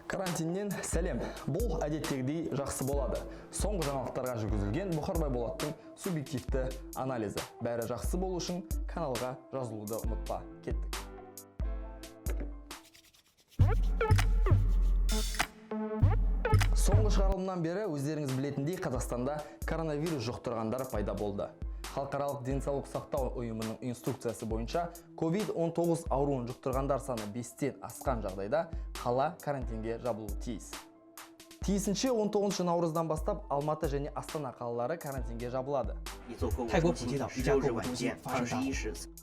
Карантиннен сәлем. Бұл әдеттегідей жақсы болады. Соңғы жаңалықтарға жүргізілген Бұхарбай Болаттың субъективті анализі. Бәрі жақсы болу үшін каналға жазылуды ұмытпа. Кеттік. Соңғы шығарылымнан бері өздеріңіз білетіндей Қазақстанда коронавирус жұқтырғандар пайда болды. Халықаралық денсаулық сақтау ұйымының инструкциясы бойынша COVID-19 ауруын жұқтырғандар саны 5-тен асқан жағдайда қала карантинге жабылуы тиіс. Тиісінше 19 наурыздан бастап Алматы және Астана қалалары карантинге жабылады.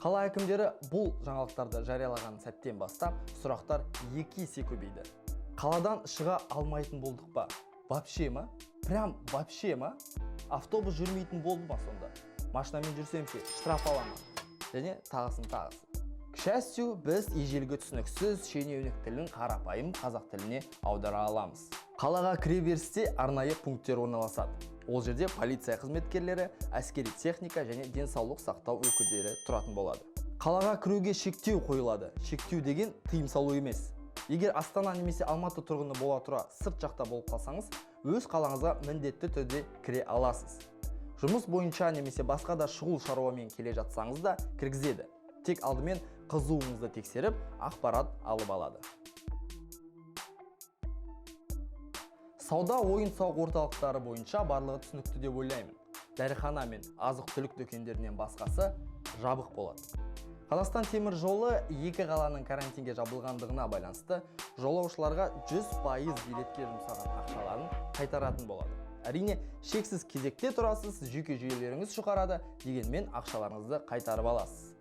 Қала әкімдері бұл жаңалықтарды жариялаған сәттен бастап сұрақтар 2 есе көбейді. Қаладан шыға алмайтын болдық па? Вообще ма? Прям вообще ма? Автобус жүрмейтін болды ма сонда? Машинамен жүрсем ше, штраф алама. Және тағысын. К счастью, біз ежелгі түсініксіз шенеунік тілін қарапайым қазақ тіліне аудара аламыз. Қалаға кіре берісте арнайы пункттер орналасады. Ол жерде полиция қызметкерлері, әскери техника және денсаулық сақтау өкілдері тұратын болады. Қалаға кіруге шектеу қойылады. Шектеу деген тыйым салу емес. Егер Астана немесе Алматы тұрғыны бола тұра сырт жақта болып қалсаңыз, өз қалаңызға міндетті түрде кіре аласыз. Жұмыс бойынша немесе басқа да шұғыл шаруамен келе жатсаңыз да кіргізеді. Тек алдымен қызуыңызды тексеріп, ақпарат алып алады. Сауда ойын-сауық орталықтары бойынша барлығы түсінікті деп ойлаймын. Дәріхана мен азық-түлік дүкендерінен басқасы жабық болады. Қазақстан темір жолы екі қаланың карантинге жабылғандығына байланысты жолаушыларға 100% билетке жұмсаған ақшаларын қайтаратын болады. Әрине, шексіз кезекте тұрасыз, жүйке жүйелеріңіз жұқарады, дегенмен ақшаларыңызды қайтарып аласыз.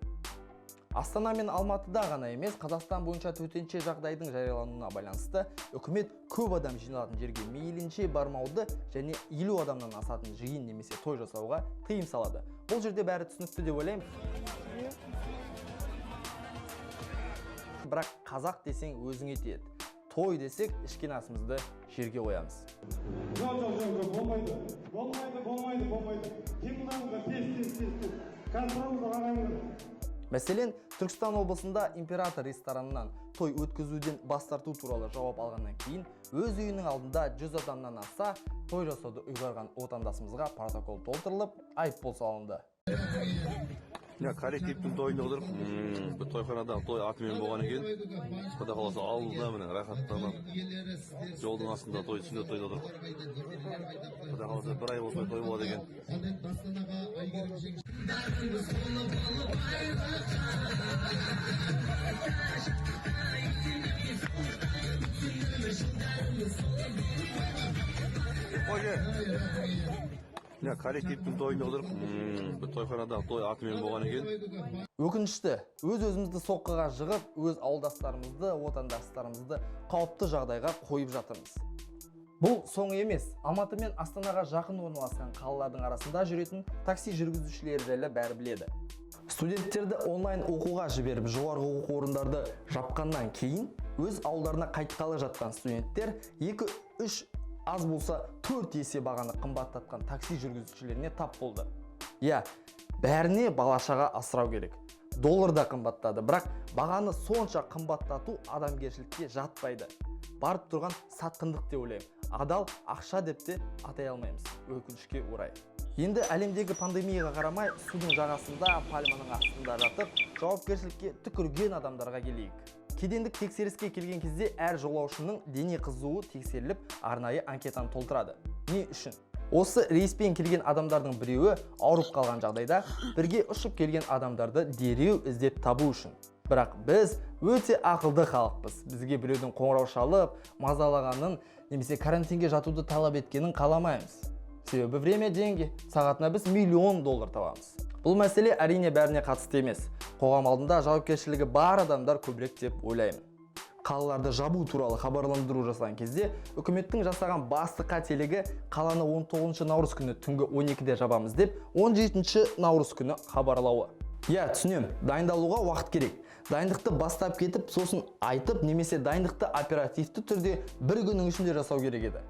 Астана мен Алматыда ғана емес, Қазақстан бойынша төтенше жағдайдың жариялануына байланысты үкімет көп адам жиналатын жерге мейлінше бармауды және 50 адамнан асатын жиын немесе той жасауға тыйым салады. Бұл жерде бәрі түсінікті деп ойлаймын. Бірақ қазақ десең өзіңе тиеді. Той десек, ішкен асымызды жерге қоямыз. Жоқ, болмайды. Кем мұнаңызға тез. Контролды қараңыз. Мәселен, Түркістан облысында император ресторанынан той өткізуден бас тарту туралы жауап алғаннан кейін, өз үйінің алдында 100 адамнан аса той жасауды ұйғарған отандасымызға протокол толтырылып, айыппұл салынды. Коллективтің тойында отырып, тойханада той атымен болған екен. Құда қаласа ауылда міне рахаттанып, жолдың астында той, сүндет тойда отырып. Құда қаласа бір ай болса той болады екен. Коллективтің тойында отырып, тойханада той атымен болған екен. Өкінішті, өз-өзімізді соққыға жығып, өз ауылдастарымызды, отандастарымызды қауіпті жағдайға қойып жатырмыз. Бұл соңы емес. Алматы мен Астанаға жақын орналасқан қалалардың арасында жүретін такси жүргізушілері жайлы бәрі біледі. Студенттерді онлайн оқуға жіберіп, жоғарғы оқу орындарды жапқаннан кейін, өз ауылдарына қайтқалы жатқан студенттер 2-3 аз болса 4 есе бағаны қымбаттатқан такси жүргізушілеріне тап болды. Бәріне балашаға асырау керек. Доллар да қымбаттады, бірақ бағаны сонша қымбаттату адамгершілікке жатпайды. Барып тұрған сатқындық деп ойлаймын. Адал ақша деп те атай алмаймыз, өкінішке орай. Енді әлемдегі пандемияға қарамай, судың жағасында, пальманың астында жатып, жауапкершілікке түкірген адамдарға келейік. Кедендік тексеріске келген кезде әр жолаушының дене қызуы тексеріліп, арнайы анкетаны толтырады. Не үшін? Осы рейспен келген адамдардың біреуі ауырып қалған жағдайда, бірге ұшып келген адамдарды дереу іздеп табу үшін. Бірақ біз өте ақылды халықпыз. Бізге біреудің қоңырау шалып, мазалағанын немесе карантинге жатуды талап еткенін қаламаймыз. Себебі время деньги. Сағатына біз $1 000 000 табамыз. Бұл мәселе әрине бәріне қатысты емес. Қоғам алдында жауапкершілігі бар адамдар көбірек деп ойлаймын. Қалаларды жабу туралы хабарландыру жасаған кезде, үкіметтің жасаған басты қателігі қаланы 19 наурыз күні түнгі 12-де жабамыз деп, 17 наурыз күні хабарлауы. Түсінем, дайындалуға уақыт керек. Дайындықты бастап кетіп, сосын айтып, немесе дайындықты оперативті түрде бір күннің ішінде жасау керек еді.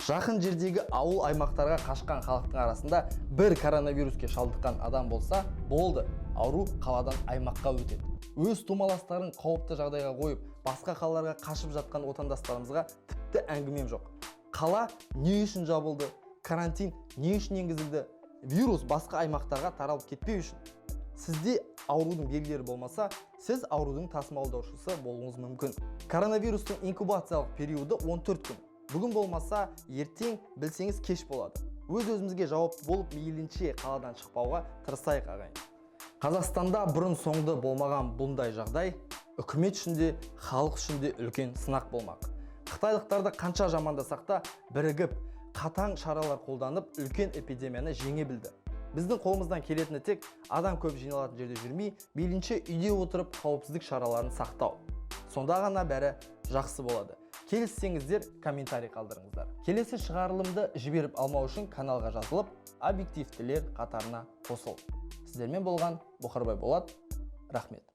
Жақын жердегі ауыл аймақтарға қашқан халықтың арасында бір коронавируске шалдыққан адам болса, болды. ауру қаладан аймаққа өтеді. Өз тумаластарын қауіпті жағдайға қойып, басқа қалаларға қашып жатқан отандастарымызға тіпті әңгімем жоқ. Қала не үшін жабылды? Карантин не үшін енгізілді? Вирус басқа аймақтарға таралып кетпеу үшін. Сізде аурудың белгілері болмаса, сіз аурудың тасымалдаушысы болуыңыз мүмкін. Коронавирустың инкубациялық периоды 14 күн. Бүгін болмаса, ертең білсеңіз кеш болады. Өз-өзімізге жауапты болып, мейлінше қаладан шықпауға тырысайық ағайын. Қазақстанда бұрын соңды болмаған бұндай жағдай үкімет үшін де, халық үшін де үлкен сынақ болмақ. Қытайлықтарды қанша жамандасақ та, бірігіп, қатаң шаралар қолданып, үлкен эпидемияны жеңе білді. Біздің қолымыздан келетіні тек адам көп жиналатын жерде жүрмей, мейлінше үйде отырып қауіпсіздік шараларын сақтау. Сонда ғана бәрі жақсы болады. Келіссеңіздер, комментарий қалдырыңыздар. Келесі шығарылымды жіберіп алмау үшін каналға жазылып, объективтілер қатарына қосыл. Сіздермен болған Бұқарбай Болат. Рахмет.